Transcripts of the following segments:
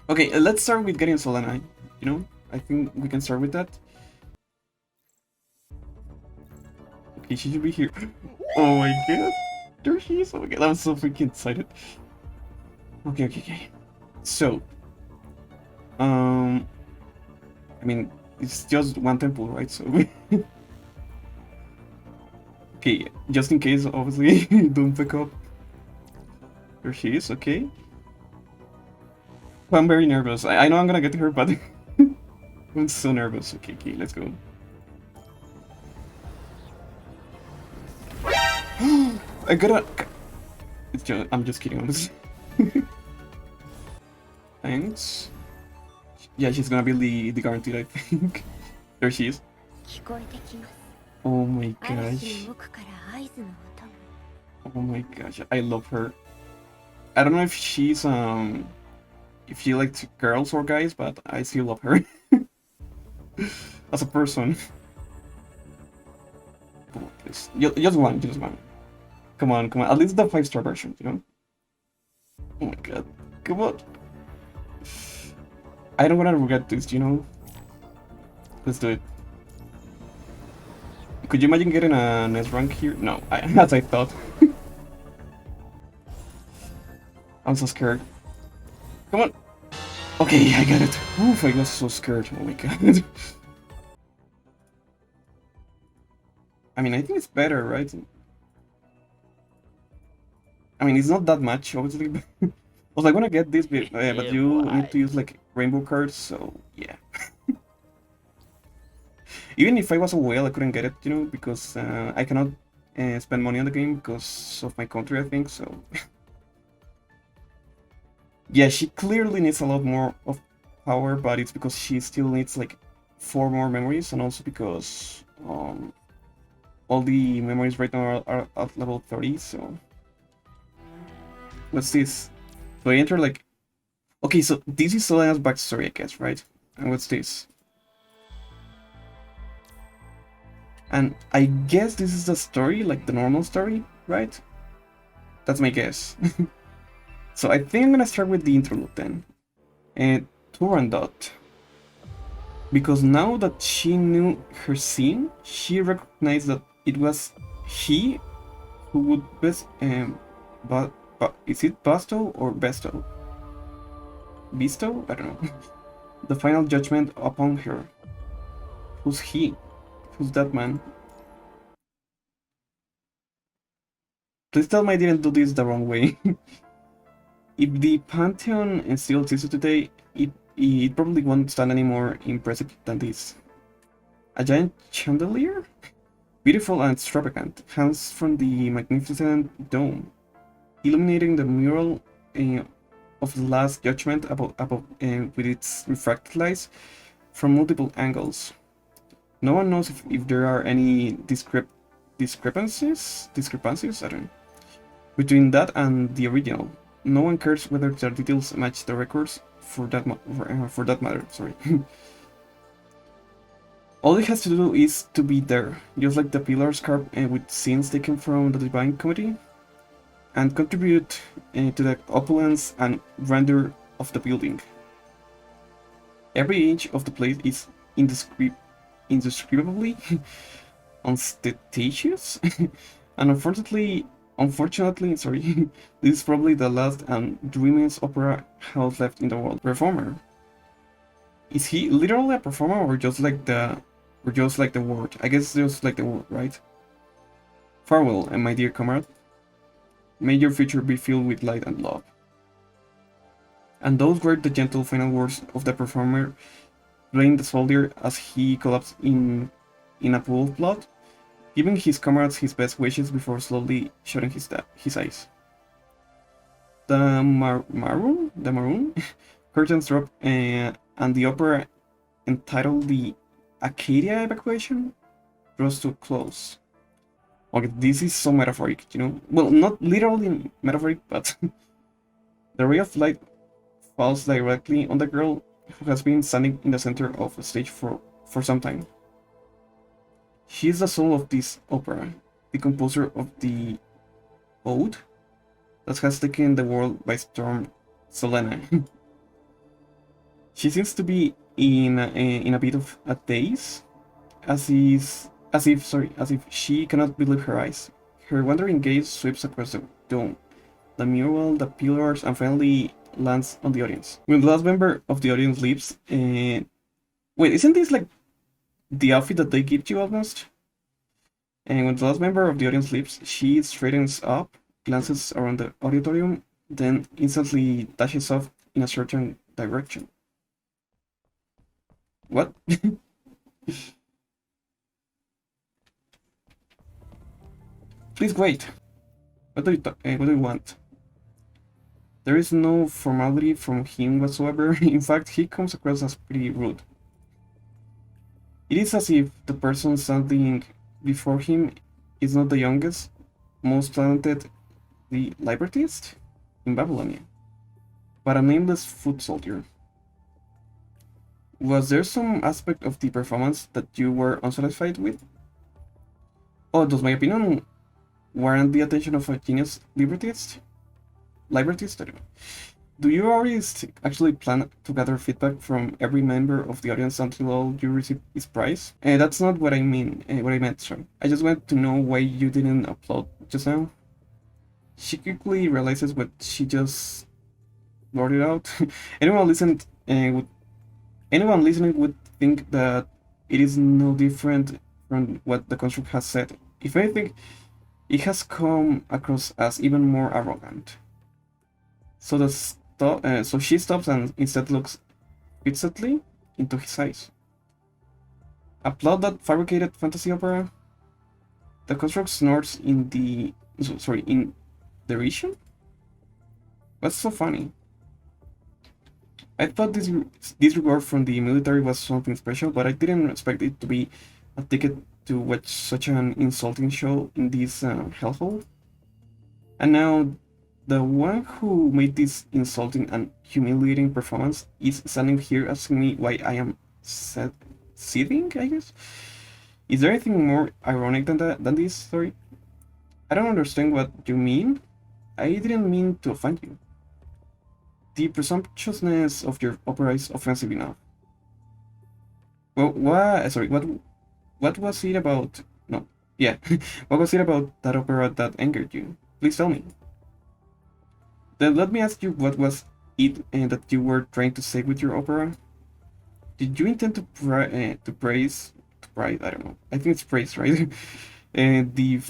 Okay, let's start with getting Selena. You know, I think we can start with that. Okay, she should be here. Oh my god, there she is. Oh my god, I'm so freaking excited. Okay. So, um, I mean, it's just one temple, right? So, okay, just in case, obviously, don't pick up. There she is. Okay. I'm very nervous. I know I'm gonna get to her, but I'm so nervous. Okay, let's go. I gotta. I'm just kidding, honestly. Thanks. Yeah, she's gonna be the guaranteed, I think. There she is. Oh my gosh. Oh my gosh, I love her. I don't know if she's if she likes girls or guys, but I still love her as a person. Come on, please. Just one, just one. Come on. At least the 5-star version, you know? Oh my god. Come on. I don't wanna regret this, you know? Let's do it. Could you imagine getting an S rank here? No, as I thought. I'm so scared. Come on. Okay, I got it. Oof, I was so scared. Oh my god. I mean, I think it's better, right? I mean, it's not that much, obviously. I was like, gonna get this bit, but you need to use like rainbow cards, so yeah. Even if I was a whale, I couldn't get it, you know, because I cannot spend money on the game because of my country, I think, so. Yeah, she clearly needs a lot more of power, but it's because she still needs like 4 more memories, and also because all the memories right now are at level 30, so. What's this? So I enter like. Okay, so this is Selena's backstory, I guess, right? And what's this? And I guess this is the story, like the normal story, right? That's my guess. So I think I'm gonna start with the interlude then. And Turandot. Because now that she knew her scene, she recognized that it was he who would best but is it Basto or Besto? Bestow? I don't know. The final judgment upon her. Who's he? Who's that man? Please tell me I didn't do this the wrong way. If the Pantheon still existed today, it probably won't stand any more impressive than this. A giant chandelier? Beautiful and extravagant, hangs from the magnificent dome, illuminating the mural of the Last Judgment above with its refracted lights from multiple angles. No one knows if there are any discrepancies, I don't know, between that and the original. No one cares whether the details match the records for that matter. Sorry. All it has to do is to be there, just like the pillars carved with scenes taken from the Divine Comedy, and contribute to the opulence and grandeur of the building. Every inch of the place is indescribably ostentatious, and unfortunately, sorry, this is probably the last and dreamiest opera house left in the world. Performer. Is he literally a performer or just like the word? I guess just like the word, right? Farewell, and my dear comrade. May your future be filled with light and love. And those were the gentle final words of the performer, playing the soldier as he collapsed in a pool of blood, giving his comrades his best wishes before slowly shutting his eyes. The maroon curtains drop, and the opera entitled "The Acadia Evacuation" draws to a close. Okay, this is so metaphoric, you know. Well, not literally metaphoric, but the ray of light falls directly on the girl who has been standing in the center of the stage for some time. She is the soul of this opera, the composer of the ode that has taken the world by storm, Selena. She seems to be in a bit of a daze, as if she cannot believe her eyes. Her wandering gaze sweeps across the dome, the mural, the pillars, and finally lands on the audience. When the last member of the audience leaves, wait, isn't this like the outfit that they give you almost? And when the last member of the audience leaves, she straightens up, glances around the auditorium, then instantly dashes off in a certain direction. What? Please wait. What do you want? There is no formality from him whatsoever. In fact, he comes across as pretty rude. It is as if the person standing before him is not the youngest, most talented, the librettist in Babylonia, but a nameless foot soldier. Was there some aspect of the performance that you were unsatisfied with? Oh, does my opinion warrant the attention of a genius librettist? Librettist? I don't know. Do you always actually plan to gather feedback from every member of the audience until all you receive is praise? That's not what I mean. What I meant, sorry. I just wanted to know why you didn't upload just now. She quickly realizes what she just blurted out. anyone listened would Anyone listening would think that it is no different from what the construct has said. If anything, it has come across as even more arrogant. So she stops and instead looks fixedly into his eyes. Applaud that fabricated fantasy opera? The construct snorts in derision? What's so funny? I thought this reward from the military was something special, but I didn't expect it to be a ticket to watch such an insulting show in this hellhole. And now, the one who made this insulting and humiliating performance is standing here asking me why I am seething, I guess? Is there anything more ironic than this story? I don't understand what you mean. I didn't mean to offend you. The presumptuousness of your opera is offensive enough. Well, what was it about? No, yeah, what was it about that opera that angered you? Please tell me. Then let me ask you, what was it that you were trying to say with your opera? Did you intend to praise, I don't know. I think it's praise, right? The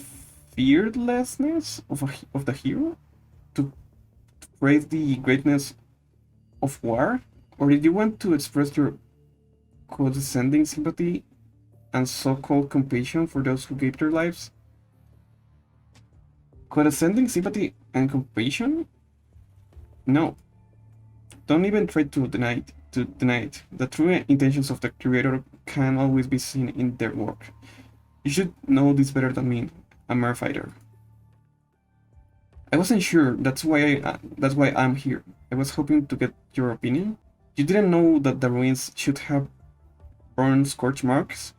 fearlessness of the hero? To praise the greatness of war? Or did you want to express your condescending sympathy and so-called compassion for those who gave their lives? Condescending sympathy and compassion? No. Don't even try to deny it. The true intentions of the creator can always be seen in their work. You should know this better than me, a mere fighter. I wasn't sure. That's why I'm here. I was hoping to get your opinion. You didn't know that the ruins should have burn scorch marks,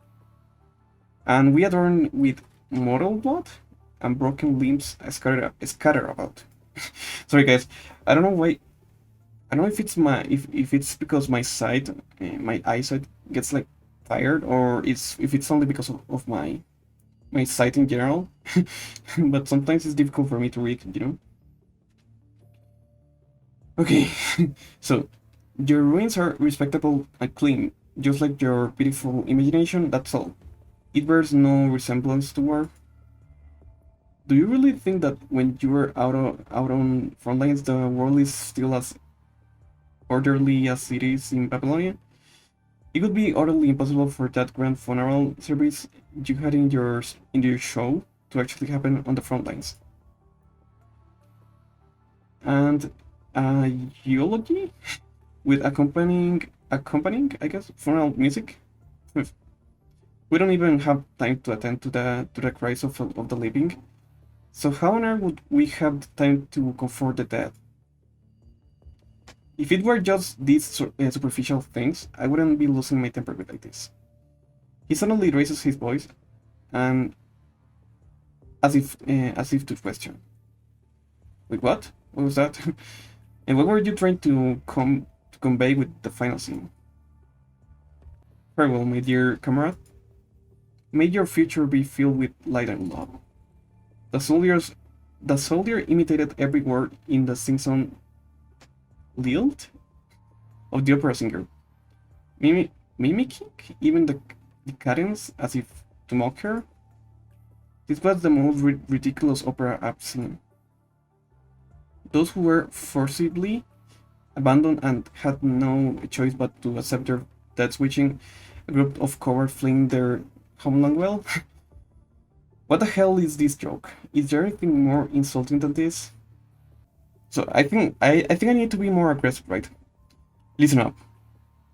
and we adorn with mortal blood and broken limbs scattered about. Sorry, guys. I don't know why. I don't know if it's because my eyesight gets like tired, or if it's only because of my sight in general. But sometimes it's difficult for me to read, you know. Okay, so your ruins are respectable and clean, just like your beautiful imagination. That's all. It bears no resemblance to war. Do you really think that when you are out on front lines, the world is still as orderly as it is in Babylonia? It would be utterly impossible for that grand funeral service you had in your show to actually happen on the front lines. And a eulogy with accompanying, I guess, funeral music. We don't even have time to attend to the cries of the living. So how on earth would we have the time to comfort the dead? If it were just these superficial things, I wouldn't be losing my temper with like this. He suddenly raises his voice, and as if to question. Wait, what? What was that? And what were you trying to convey with the final scene. Farewell, my dear comrade. May your future be filled with light and love. The soldier imitated every word in the sing-song lilt of the opera singer, mimicking even the cadence as if to mock her. This was the most ridiculous opera I've seen. Those who were forcibly abandoned and had no choice but to accept their death switching, a group of cowards fleeing their homeland. Well, what the hell is this joke? Is there anything more insulting than this? So I think I need to be more aggressive, right? Listen up.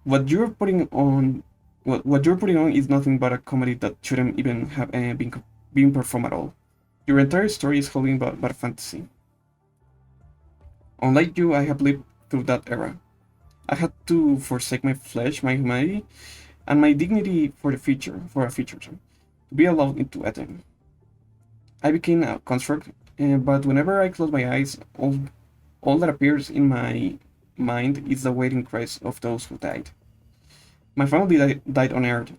What you're putting on what you're putting on is nothing but a comedy that shouldn't even have been performed at all. Your entire story is holding but a fantasy. Unlike you, I have lived through that era. I had to forsake my flesh, my humanity, and my dignity for a future, to be allowed into Eden. I became a construct, but whenever I close my eyes, all that appears in my mind is the waiting cries of those who died. My family died on Earth.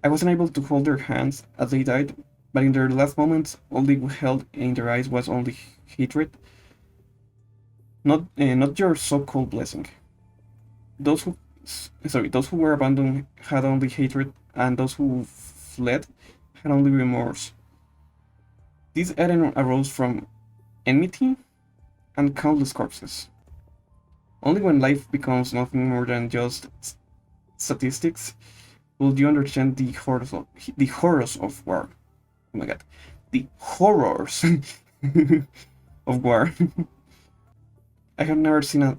I wasn't able to hold their hands as they died, but in their last moments, all they held in their eyes was only hatred, not your so-called blessing. Those who were abandoned had only hatred, and those who fled had only remorse. This Eden arose from enmity and countless corpses. Only when life becomes nothing more than just statistics will you understand the horrors of war. Oh my god, the horrors of war. I have never seen a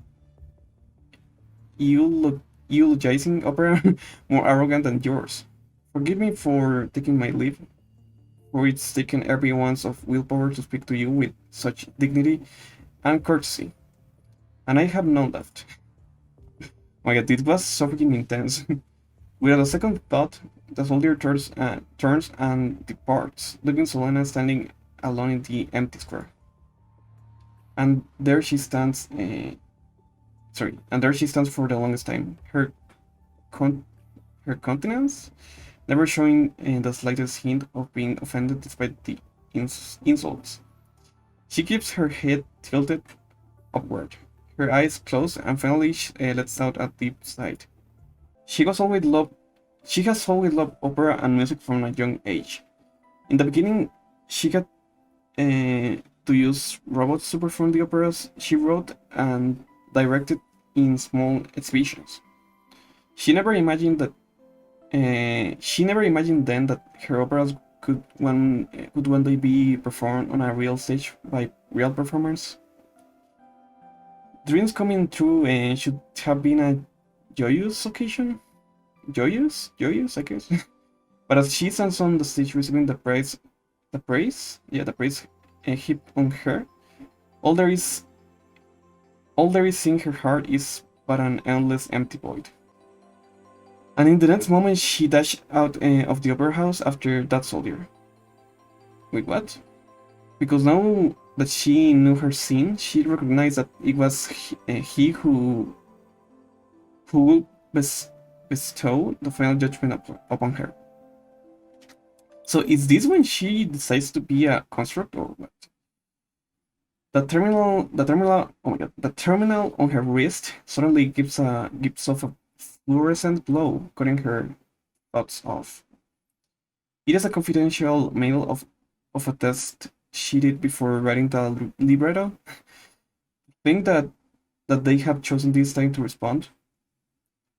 eulogizing opera more arrogant than yours. Forgive me for taking my leave, for it's taken every ounce of willpower to speak to you with such dignity and courtesy. And I have none left. Oh my god, it was so freaking intense. Without a second thought, the soldier turns and departs, leaving Selena standing alone in the empty square. And there she stands. And there she stands for the longest time. Her countenance never showing the slightest hint of being offended despite the insults. She keeps her head tilted upward, her eyes closed, and finally lets out a deep sigh. She has always loved opera and music from a young age. In the beginning, she got to use robots to perform the operas she wrote and directed in small exhibitions. She never imagined then that her operas could one day be performed on a real stage by real performers. Dreams coming true should have been a joyous occasion. Joyous, I guess. But as she stands on the stage receiving the praise heaped on her, all there is in her heart is but an endless empty void. And in the next moment, she dashed out of the opera house after that soldier. Wait, what? Because now that she knew her sin, she recognized that it was he who would bestow the final judgment upon her. So is this when she decides to be a construct or what? The terminal on her wrist suddenly gives off a fluorescent glow, cutting her thoughts off. It is a confidential mail of a test she did before writing the libretto. Think that they have chosen this time to respond.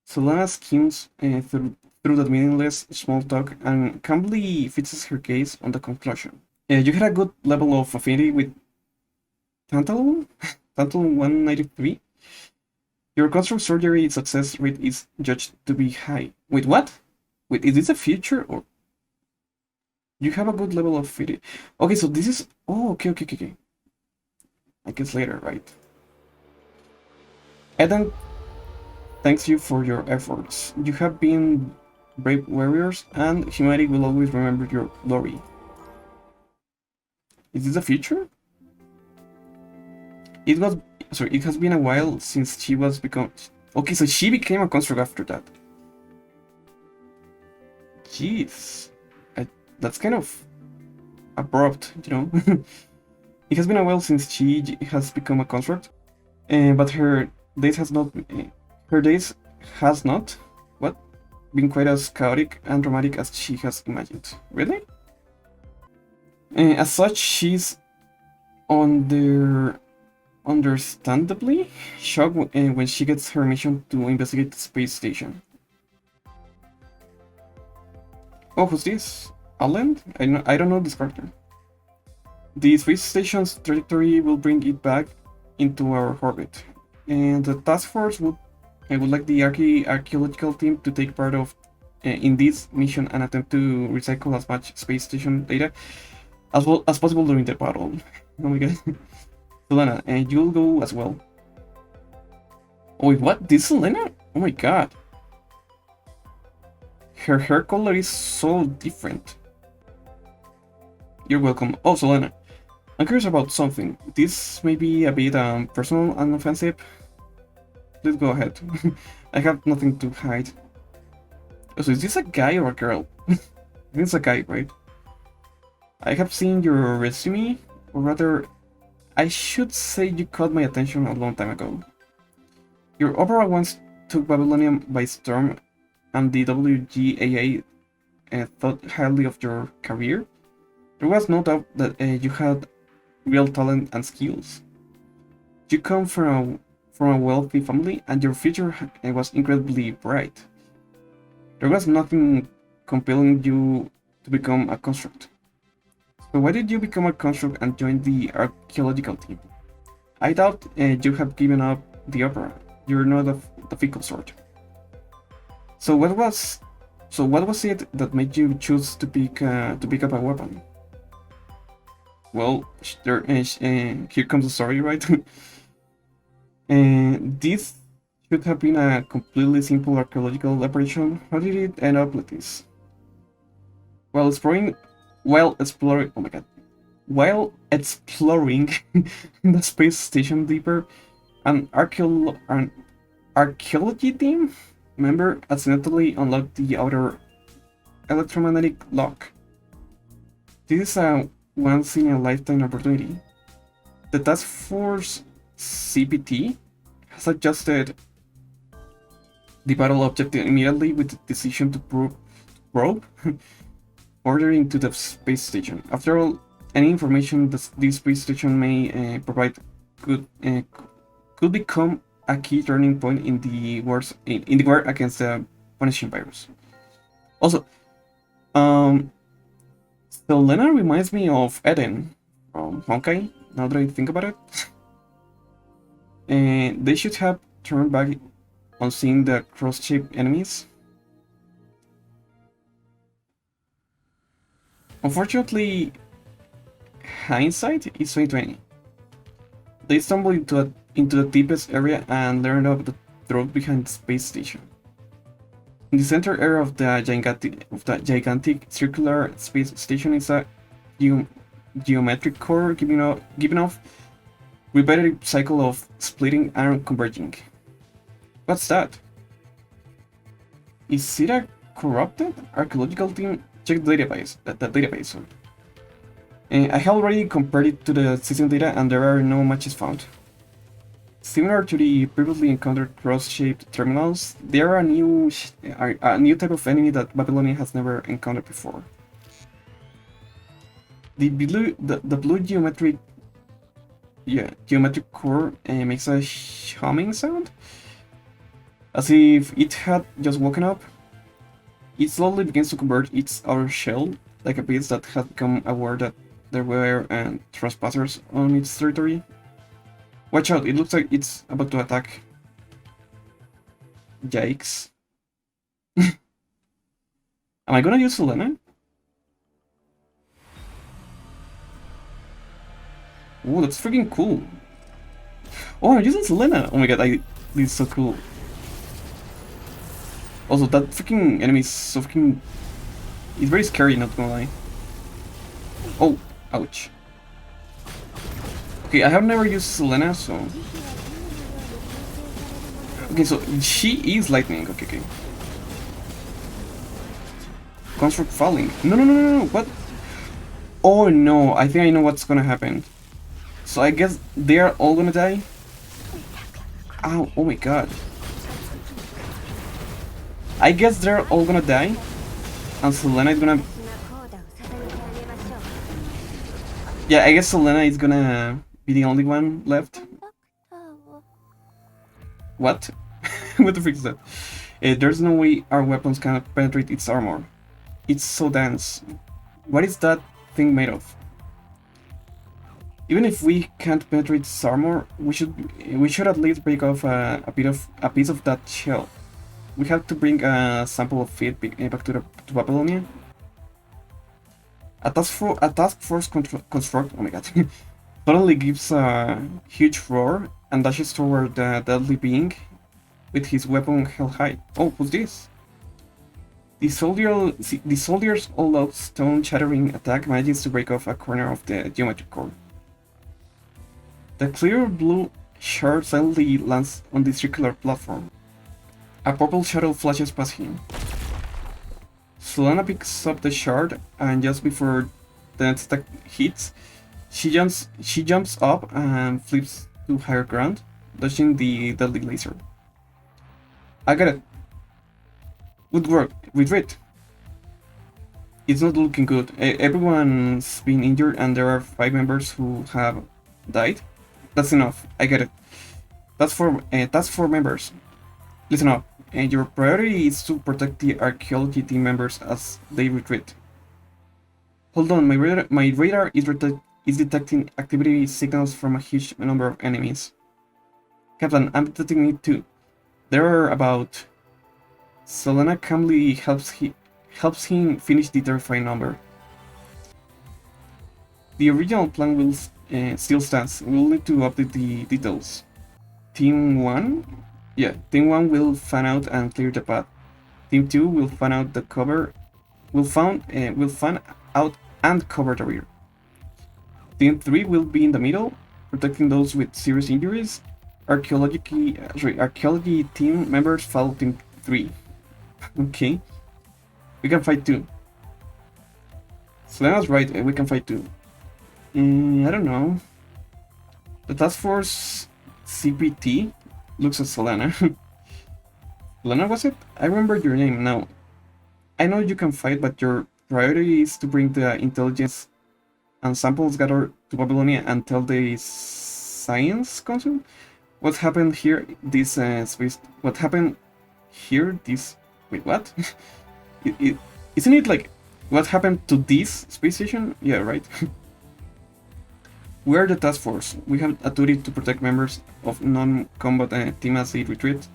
Selena schemes through that meaningless small talk and calmly fixes her gaze on the conclusion. You had a good level of affinity with Tantalum 193. Your construct surgery success rate is judged to be high. Wait, what? Wait, is this a future or? You have a good level of affinity. Okay, so this is. Oh, okay. I guess later, right? Eden thanks you for your efforts. You have been brave warriors, and humanity will always remember your glory. Is this a future? It has been a while since she Okay, so she became a construct after that. Jeez. That's kind of abrupt, you know? It has been a while since she has become a construct, but days has not. Her days has not. What? Been quite as chaotic and dramatic as she has imagined. Really? As such, she's understandably shocked when she gets her mission to investigate the space station. Oh, who's this? Alan? I don't know this character. The space station's trajectory will bring it back into our orbit, and the task force would like the archaeological team to take part of in this mission and attempt to recycle as much space station data as well as possible during the battle. Oh my god. Selena, and you'll go as well. Oh wait, what? This Selena? Oh my god. Her hair color is so different. You're welcome. Oh, Selena. I'm curious about something. This may be a bit personal and offensive. Please go ahead. I have nothing to hide. So is this a guy or a girl? I think it's a guy, right? I have seen your resume, or rather, I should say you caught my attention a long time ago. Your opera once took Babylonian by storm, and the WGAA thought highly of your career. There was no doubt that you had real talent and skills. You come from a wealthy family, and your future was incredibly bright. There was nothing compelling you to become a construct. So why did you become a construct and join the archaeological team? I doubt you have given up the opera. You're not the fickle sort. So what was it that made you choose to pick up a weapon? Well, here comes the story, right? This should have been a completely simple archaeological operation. How did it end up like this? While exploring, oh my god, while exploring the space station deeper, an archaeology team member accidentally unlocked the outer electromagnetic lock. This is a once-in-a-lifetime opportunity. The task force CPT has adjusted the battle object immediately with the decision to probe order into the space station. After all, any information that this space station may provide could become a key turning point in the war against the punishing virus. Also, Selena reminds me of Eden from Honkai, now that I think about it. And they should have turned back on seeing the cross-shaped enemies. Unfortunately, hindsight is 2020. They stumbled into the deepest area and learned of the truth behind the space station. In the center area of the gigantic circular space station is a geometric core giving off repetitive cycle of splitting and converging. What's that? Is it a corrupted archaeological team? Check the database. Sorry. I have already compared it to the system data, and there are no matches found. Similar to the previously encountered cross-shaped terminals, they are a new type of enemy that Babylonia has never encountered before. The blue geometric core makes a humming sound, as if it had just woken up. It slowly begins to convert its outer shell, like a beast that had become aware that there were trespassers on its territory. Watch out, it looks like it's about to attack. Yikes. Am I gonna use Selena? Oh, that's freaking cool. Oh, I'm using Selena! Oh my god, this is so cool. Also, that freaking enemy is so freaking... It's very scary, not gonna lie. Oh, ouch. Okay, I have never used Selena, so... Okay, so she is lightning. Okay, okay. Construct falling. No, no, no, no, no. What? Oh no, I think I know what's gonna happen. So I guess they are all gonna die. Ow, oh my god. I guess they're all gonna die. And Selena is gonna... Yeah, I guess Selena is gonna be the only one left. What? What the frick is that? There's no way our weapons can penetrate its armor. It's so dense. What is that thing made of? Even if we can't penetrate its armor, we should at least break off a piece of that shell. We have to bring a sample of it back to Babylonia. A task force construct. Oh my god! Suddenly gives a huge roar and dashes toward the deadly being with his weapon held high. Oh, who's this? The soldier's all-out stone-shattering attack manages to break off a corner of the geometry core. The clear blue shard suddenly lands on the circular platform. A purple shadow flashes past him. Selena picks up the shard, and just before the next attack hits, she jumps up and flips to higher ground, dodging the deadly laser. I got it. Good work. Retreat. It's not looking good. Everyone's been injured, and there are 5 members who have died. That's enough. I get it. That's for members. Listen up. Your priority is to protect the archaeology team members as they retreat. Hold on, my radar is detecting activity signals from a huge number of enemies. Captain, I'm detecting it too. There are about... Selena calmly helps him finish the terrifying number. The original plan will still stands. We'll need to update the details. Team 1? Yeah, Team 1 will fan out and clear the path. Team 2 will fan out the cover. Will fan out and cover the rear. Team 3 will be in the middle, protecting those with serious injuries. Archaeology team members follow Team 3. Okay. We can fight too. Selena's right, we can fight too. I don't know. The task force CPT looks at Selena. Selena, was it? I remember your name now. I know you can fight, but your priority is to bring the intelligence and samples gathered to Babylonia and tell the Science Council what happened here. This space. What happened here? This. Wait, what? Isn't it like what happened to this space station? Yeah, right. We are the task force. We have a duty to protect members of non-combat team as they retreat.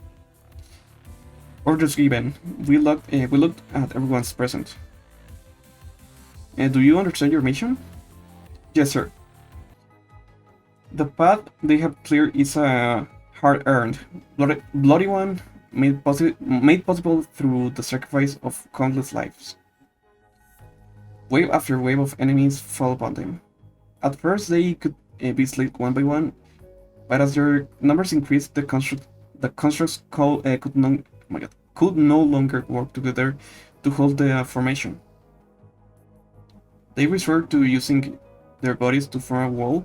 Orders given. We looked at everyone's present. Do you understand your mission? Yes, sir. The path they have cleared is a hard-earned, bloody one, made possible through the sacrifice of countless lives. Wave after wave of enemies fall upon them. At first they could be slayed one by one, but as their numbers increased, the constructs could no longer work together to hold the formation. They resorted to using their bodies to form a wall,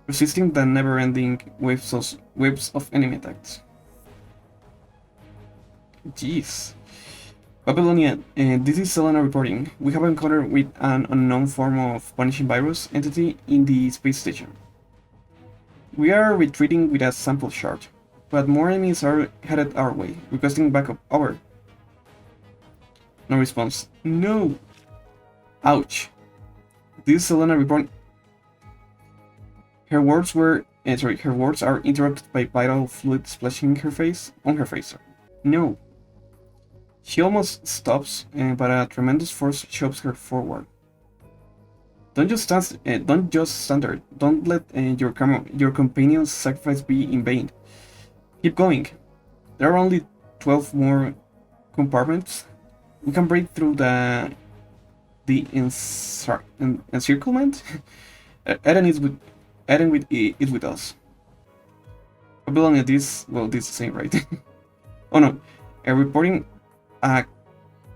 resisting the never-ending waves of enemy attacks. Jeez. Babylonia, this is Selena reporting. We have encountered with an unknown form of punishing virus entity in the space station. We are retreating with a sample shard, but more enemies are headed our way, requesting backup. Over. No response. No! Ouch. This is Selena reporting. Her words are interrupted by vital fluid splashing on her face. No. She almost stops, but a tremendous force shoves her forward. Don't just stand there. Don't let your companion's sacrifice be in vain. Keep going. There are only 12 more compartments. We can break through the encirclement. Eden is with us. Babylonia, this is the same, right? Oh no, reporting a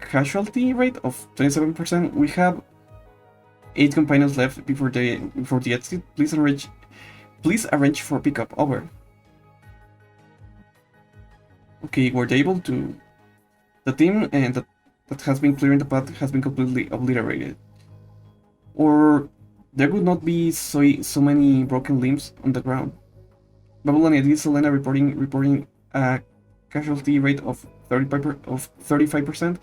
casualty rate of 27%. We have 8 companions left before the exit. Please arrange for pickup. Over. Okay, we're able to. The team that has been clearing the path has been completely obliterated. Or there would not be so many broken limbs on the ground. Babylonia, this is Selena reporting a casualty rate of 35%.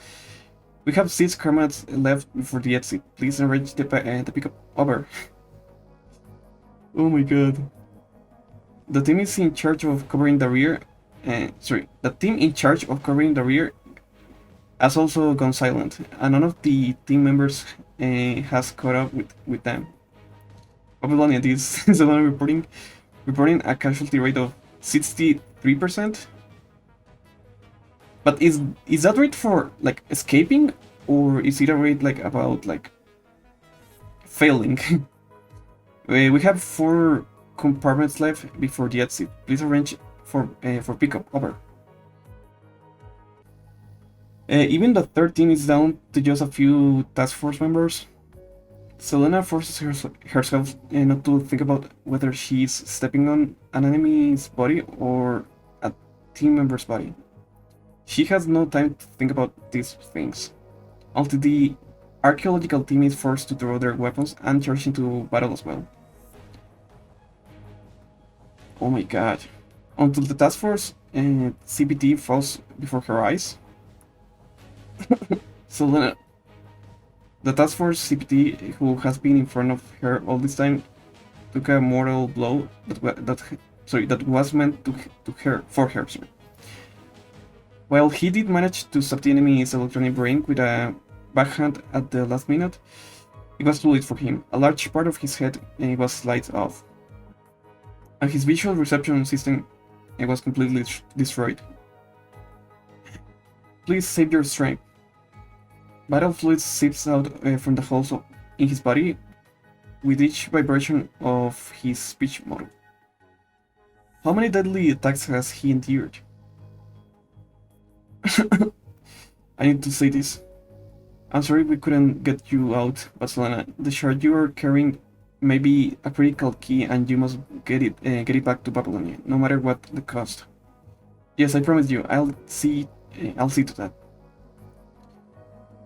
We have 6 comrades left before the exit. Please arrange the pickup. Over. Oh my god. The team is in charge of covering the rear. The team in charge of covering the rear has also gone silent, and none of the team members has caught up with them. Babylonia, this is the one reporting a casualty rate of 63%. But is that rate for like escaping, or is it a rate like about like failing? We have 4 compartments left before the exit. Please arrange for pickup. Over. Even the third team is down to just a few task force members. Selena forces herself not to think about whether she's stepping on an enemy's body or a team member's body. She has no time to think about these things, until the archaeological team is forced to throw their weapons and charge into battle as well. Oh my god. Until the task force CPT falls before her eyes. Selena, the task force CPT, who has been in front of her all this time, took a mortal blow that was meant for her. Sorry. While he did manage to stop the enemy's electronic brain with a backhand at the last minute, it was too late for him. A large part of his head was sliced off, and his visual reception system was completely destroyed. Please save your strength. Vital fluid seeps out from the holes in his body with each vibration of his speech model. How many deadly attacks has he endured? I need to say this. I'm sorry we couldn't get you out, Barcelona. The shard you are carrying may be a critical key, and you must get it back to Babylonia, no matter what the cost. Yes, I promise you. I'll see to that.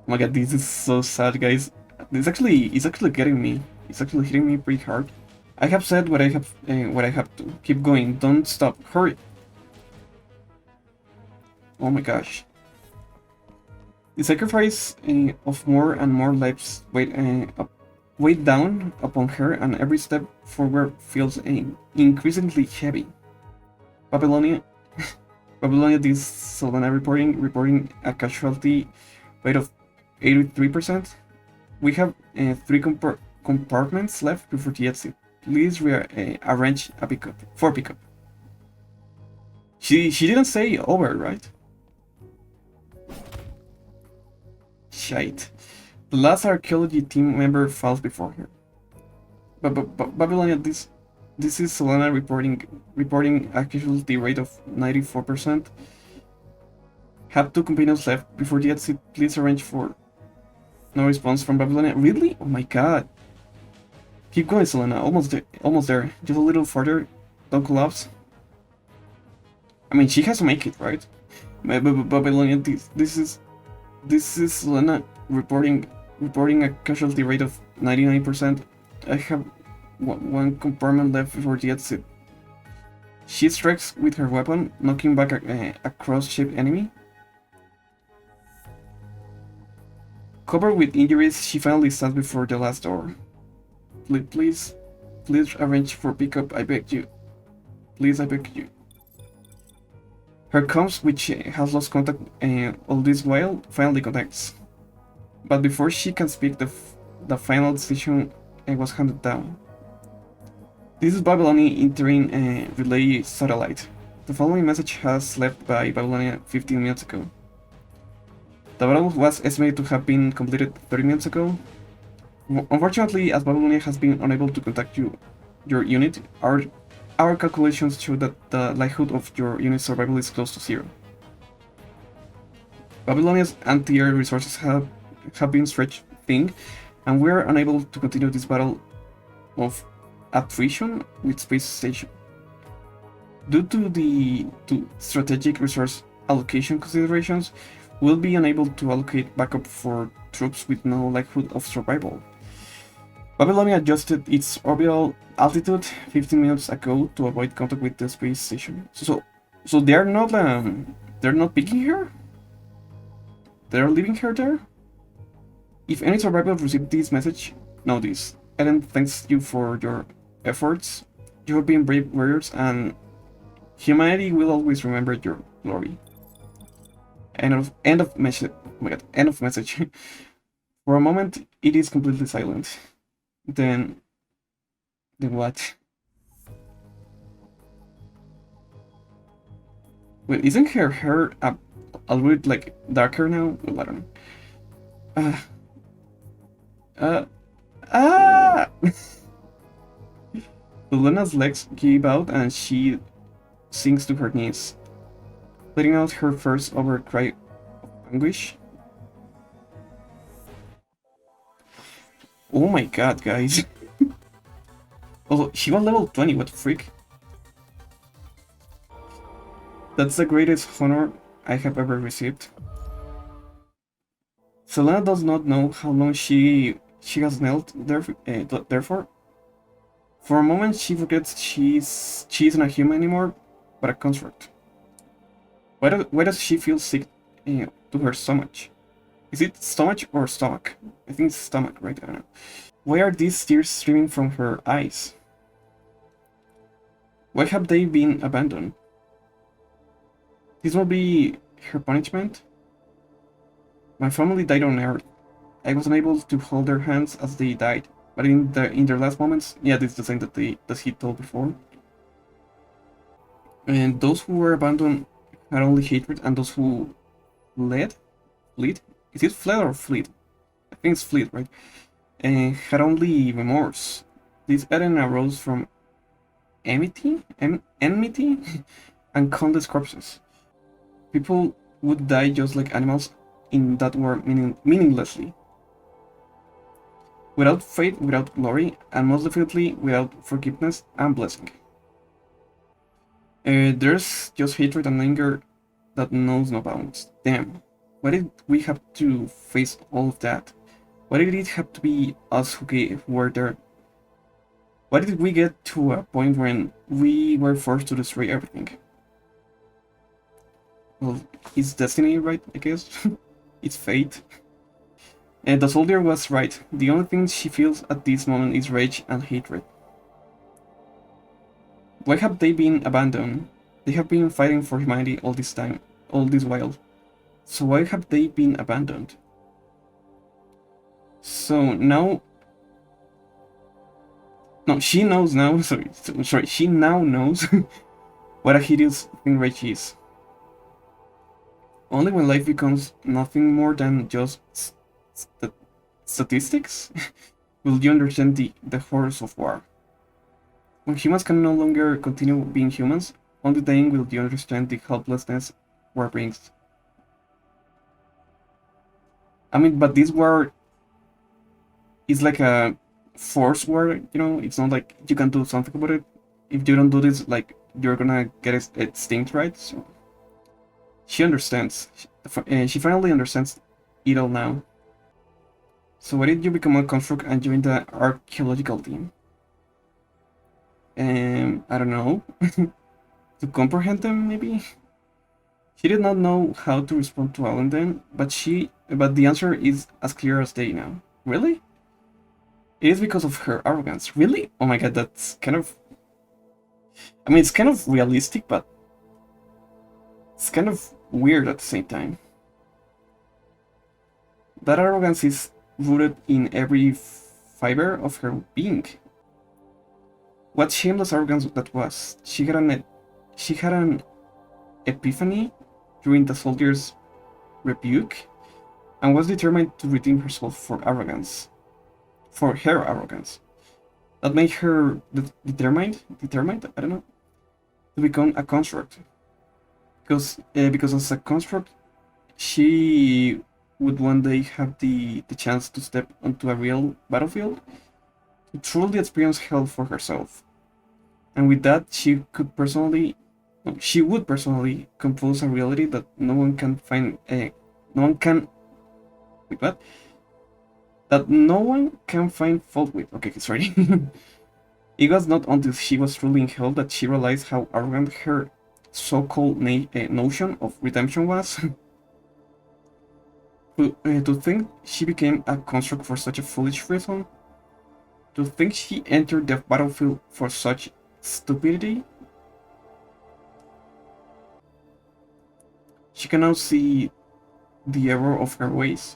Oh my god, this is so sad, guys. It's actually getting me. It's actually hitting me pretty hard. I have said what I have to. Keep going. Don't stop. Hurry. Oh my gosh. The sacrifice of more and more lives weighed down upon her, and every step forward feels increasingly heavy. Babylonia, this Selena reporting a casualty rate of 83%. We have 3 compartments left before the exit. Please arrange a pickup. She didn't say over, right? Shite. The last archaeology team member falls before her. Babylonia, this is Selena reporting a casualty rate of 94%. Have 2 companions left before the exit. Please arrange for no response from Babylonia. Really? Oh my god. Keep going, Selena. Almost there. Just a little further. Don't collapse. I mean, she has to make it, right? Babylonia, this is Selena reporting a casualty rate of 99%. I have one compartment left before the exit. She strikes with her weapon, knocking back a cross-shaped enemy. Covered with injuries, she finally stands before the last door. Please arrange for pickup, I beg you. Please, I beg you. Her comms, which has lost contact all this while, finally connects. But before she can speak, the final decision was handed down. This is Babylonia entering relay satellite. The following message has left by Babylonia 15 minutes ago. The battle was estimated to have been completed 30 minutes ago. Unfortunately, as Babylonia has been unable to contact your unit, our calculations show that the likelihood of your unit's survival is close to 0. Babylonia's anti-air resources have been stretched thin, and we are unable to continue this battle of attrition with space station. Due to strategic resource allocation considerations, we'll be unable to allocate backup for troops with no likelihood of survival. Babylonia adjusted its orbital altitude 15 minutes ago to avoid contact with the space station. So they're not picking her? They're leaving her there? If any survivors receive this message, know this. Eden thanks you for your efforts. You have been brave warriors, and humanity will always remember your glory. End of message. Oh my god, end of message. For a moment, it is completely silent. Then what? Wait, isn't her hair a little bit like darker now? Well, I don't know. Uh, ah! Selena's legs give out and she sinks to her knees, letting out her first over cry of anguish. Oh my god, guys. Oh, she was level 20, what the freak? That's the greatest honor I have ever received. Selena does not know how long she has knelt there, therefore. For a moment she forgets she isn't a human anymore, but a construct. Why does she feel sick to her stomach? Is it stomach or stomach? I think it's stomach, right? I don't know. Why are these tears streaming from her eyes? Why have they been abandoned? This will be her punishment? My family died on Earth. I was unable to hold their hands as they died, but in their last moments, yeah, this is the same that he told before. And those who were abandoned had only hatred, and those who fled? Is it fled or fleet? I think it's fleet, right? And had only remorse. This Eden arose from enmity, and countless corpses. People would die just like animals in that war meaninglessly. Without faith, without glory, and most definitely without forgiveness and blessing. There's just hatred and anger that knows no bounds. Damn, why did we have to face all of that? Why did it have to be us who were there? Why did we get to a point when we were forced to destroy everything? Well, it's destiny, right, I guess? It's fate. And the soldier was right. The only thing she feels at this moment is rage and hatred. Why have they been abandoned? They have been fighting for humanity all this time, all this while. So why have they been abandoned? So now... No, she knows now, sorry, she now knows what a hideous thing rage is. Only when life becomes nothing more than just statistics will you understand the horrors of war. When humans can no longer continue being humans, only then will you understand the helplessness war brings. I mean, but this war is like a force war, you know? It's not like you can do something about it. If you don't do this, like, you're gonna get extinct, right? So she understands. She finally understands it all now. So why did you become a construct and join the archaeological team? I don't know. To comprehend them, maybe? She did not know how to respond to Alan then, but the answer is as clear as day now. Really? It is because of her arrogance. Really? Oh my god, that's kind of... I mean, it's kind of realistic, but it's kind of weird at the same time. That arrogance is rooted in every fiber of her being. What shameless arrogance that was. She had an epiphany during the soldier's rebuke, and was determined to redeem herself for her arrogance. That made her determined, I don't know, to become a construct. Because as a construct, she would one day have the chance to step onto a real battlefield to truly experience hell for herself. And with that, she would personally compose a reality that no one can find, no one can, wait, what? That no one can find fault with. Okay, sorry. It was not until she was truly in hell that she realized how arrogant her so-called notion of redemption was. To think she became a construct for such a foolish reason. To think she entered the battlefield for such stupidity. She can now see the error of her ways.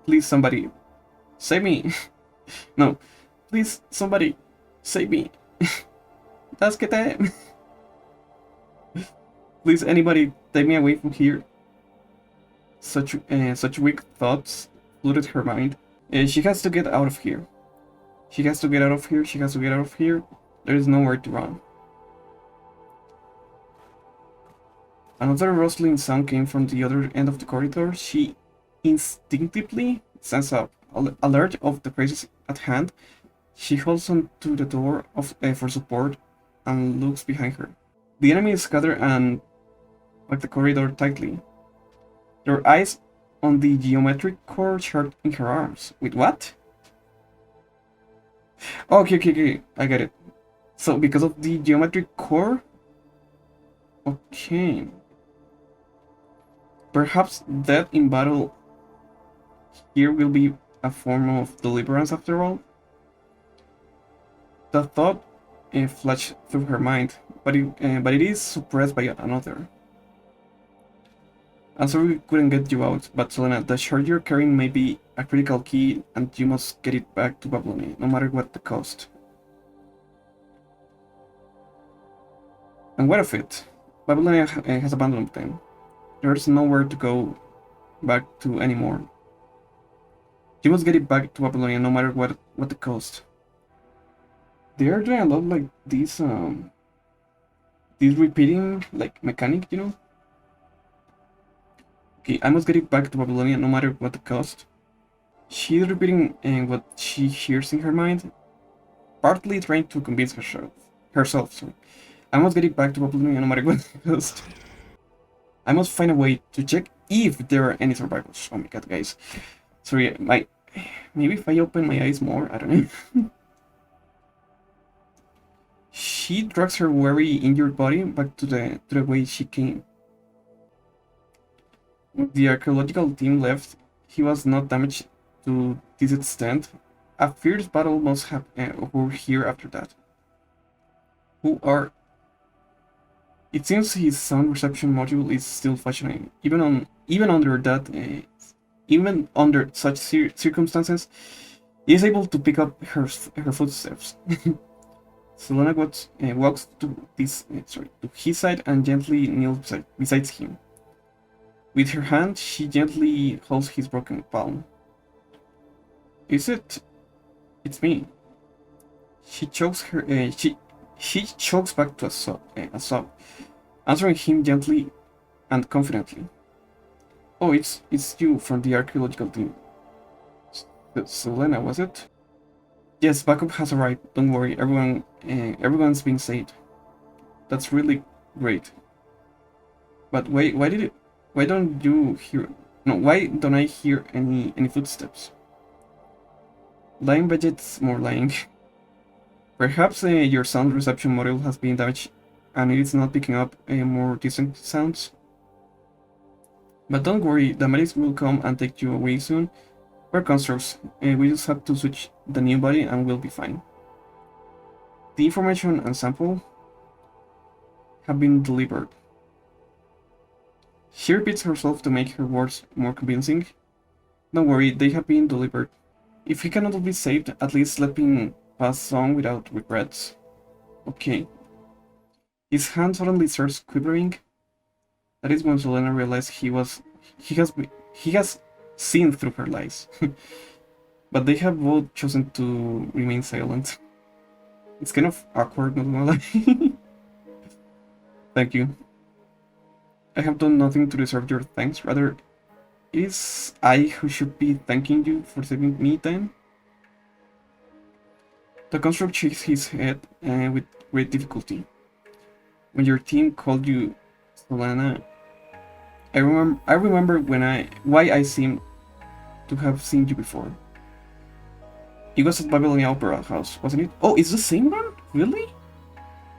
Please, somebody, save me. No, please, somebody, save me. Tasquete. Please, anybody, take me away from here. Such weak thoughts flooded her mind. She has to get out of here. She has to get out of here. She has to get out of here. There is nowhere to run. Another rustling sound came from the other end of the corridor. She instinctively sensed up, alert of the crisis at hand. She holds on to the door for support and looks behind her. The enemies gather and lock the corridor tightly. Their eyes on the geometric core chart in her arms. With what? Okay, I get it. So because of the geometric core? Okay. Perhaps death in battle here will be a form of deliverance after all? The thought flashed through her mind, but it is suppressed by another. I'm sorry we couldn't get you out, but Selena, the shard you're carrying may be a critical key and you must get it back to Babylonia, no matter what the cost. And what of it? Babylonia has abandoned them. There's nowhere to go back to anymore. You must get it back to Babylonia, no matter what the cost. They are doing a lot like this repeating like mechanic, you know? Okay, I must get it back to Babylonia no matter what the cost. She's repeating what she hears in her mind, partly trying to convince herself. Sorry. I must get it back to Babylonia no matter what the cost. I must find a way to check if there are any survivors. Oh my god, guys. Sorry, maybe if I open my eyes more, I don't know. She drags her weary, injured body back to the way she came. When the archaeological team left, he was not damaged to this extent. A fierce battle must have occurred here after that. Who are... It seems his sound reception module is still functioning, even under such circumstances. He is able to pick up her footsteps. Selena walks to his side and gently kneels beside him. With her hand, she gently holds his broken palm. Is it? It's me. She chokes she chokes back to a sob, answering him gently and confidently. Oh, it's you from the archaeological team. Selena, was it? Yes, backup has arrived. Don't worry, everyone's being saved. That's really great. But why don't you hear? No, why don't I hear any footsteps? Lying budget's more lying. Perhaps your sound reception module has been damaged and it is not picking up more distant sounds. But don't worry, the medics will come and take you away soon. We're constructs, we just have to switch the new body and we'll be fine. The information and sample have been delivered. She repeats herself to make her words more convincing. Don't worry, they have been delivered. If he cannot be saved, at least let him pass on without regrets. Okay. His hand suddenly starts quivering. That is when Selena realized he has seen through her lies. But they have both chosen to remain silent. It's kind of awkward, not gonna lie. Thank you. I have done nothing to deserve your thanks. Rather, it is I who should be thanking you for saving me then. The construct shakes his head with great difficulty. When your team called you Selena, I remember why I seem to have seen you before. It was at Babylon Opera House, wasn't it? Oh, it's the same one? Really?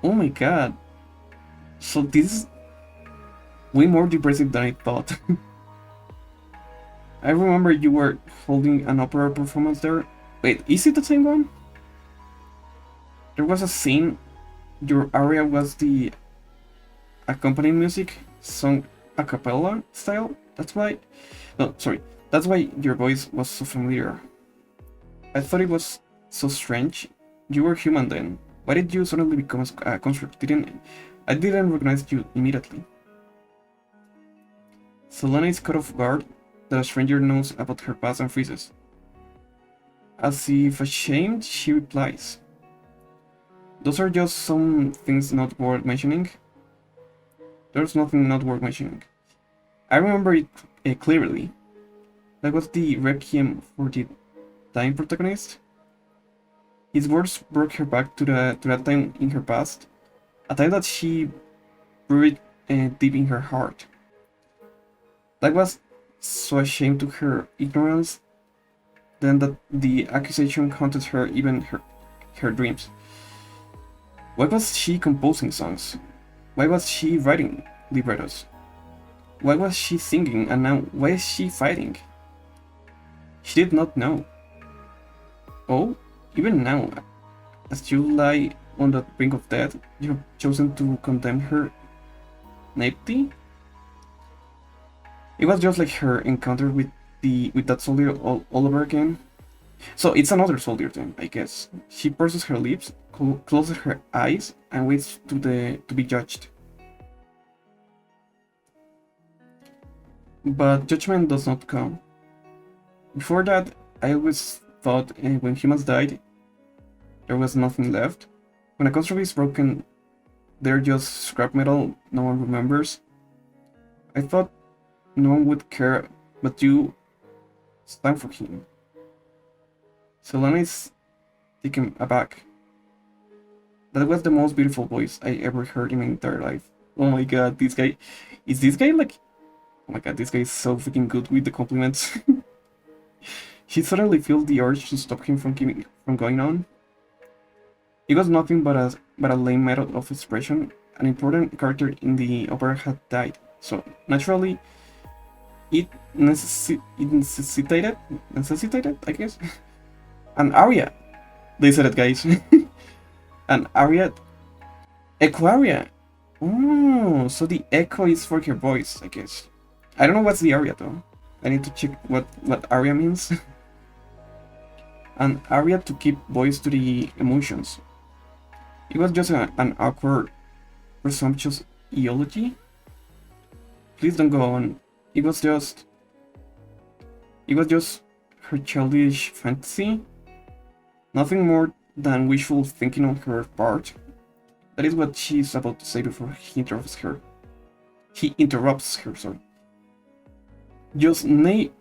Oh my god. So this is way more depressive than I thought. I remember you were holding an opera performance there. Wait, is it the same one? There was a scene, your aria was the accompanying music, sung a cappella style. That's why. No, sorry. That's why your voice was so familiar. I thought it was so strange. You were human then. Why did you suddenly become a construct? I didn't recognize you immediately. Selena is caught off guard that a stranger knows about her past and freezes. As if ashamed, she replies, "Those are just some things not worth mentioning." There's nothing not worth mentioning. I remember it clearly. That was the requiem for the dying protagonist. His words brought her back to that time in her past, a time that she buried deep in her heart. That was so ashamed to her ignorance then that the accusation haunted her, even her dreams. Why was she composing songs? Why was she writing librettos? Why was she singing, and now why is she fighting? She did not know. Oh, even now, as you lie on the brink of death, you have chosen to condemn her naivety? It was just like her encounter with that soldier all over again. So it's another soldier then, I guess. She purses her lips, closes her eyes, and waits to be judged. But judgment does not come. Before that, I always thought when humans died, there was nothing left. When a construct is broken, they're just scrap metal no one remembers. I thought no one would care, but you stand for him. Selena is taken aback. That was the most beautiful voice I ever heard in my entire life. Oh my god, this guy... Is this guy like... Oh my god, this guy is so freaking good with the compliments. She suddenly felt the urge to stop him from going on. It was nothing but a lame method of expression. An important character in the opera had died, so naturally it necessitated, I guess, an aria. They said it, guys. An aria. Echo Aria. Oh, so the echo is for her voice, I guess. I don't know what's the aria though. I need to check what aria means. An aria to keep voice to the emotions. It was just an awkward, presumptuous eulogy. Please don't go on. It was just her childish fantasy. Nothing more than wishful thinking on her part. That is what she is about to say before he interrupts her. Sorry. Just naivety.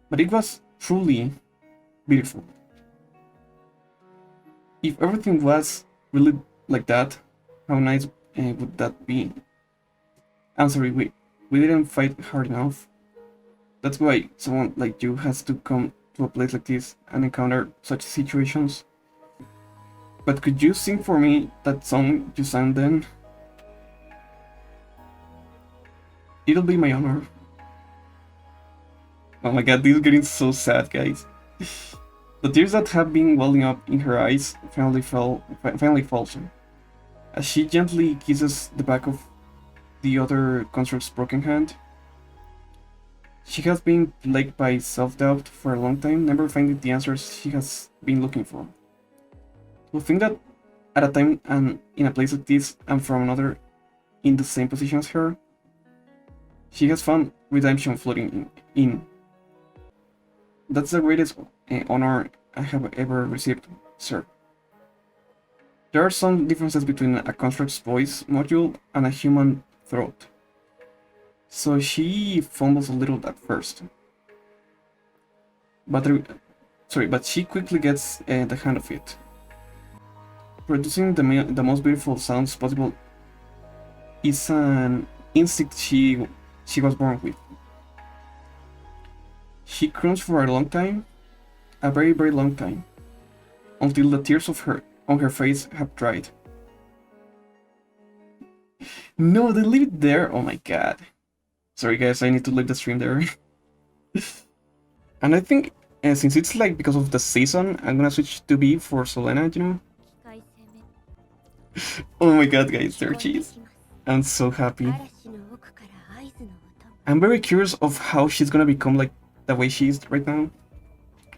But it was truly beautiful. If everything was really like that, how nice would that be? I'm sorry, we didn't fight hard enough. That's why someone like you has to come to a place like this and encounter such situations. But could you sing for me that song you sang then? It'll be my honor. Oh my god, this is getting so sad, guys. The tears that have been welling up in her eyes finally falls as she gently kisses the back of the other construct's broken hand. She has been plagued by self-doubt for a long time, never finding the answers she has been looking for. To think that at a time and in a place like this, and from another in the same position as her, she has found redemption floating in. That's the greatest honor I have ever received, sir. There are some differences between a construct's voice module and a human throat. So she fumbles a little at first. But she quickly gets the hang of it, producing the most beautiful sounds possible is an instinct she was born with. She croons for a long time, a very very long time, until the tears on her face have dried. No, they leave it there. Oh my god. Sorry guys, I need to leave the stream there. And I think since it's like because of the season, I'm gonna switch to B for Selena, you know? Oh my god guys, there she is. I'm so happy. I'm very curious of how she's gonna become like the way she is right now.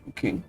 Okay.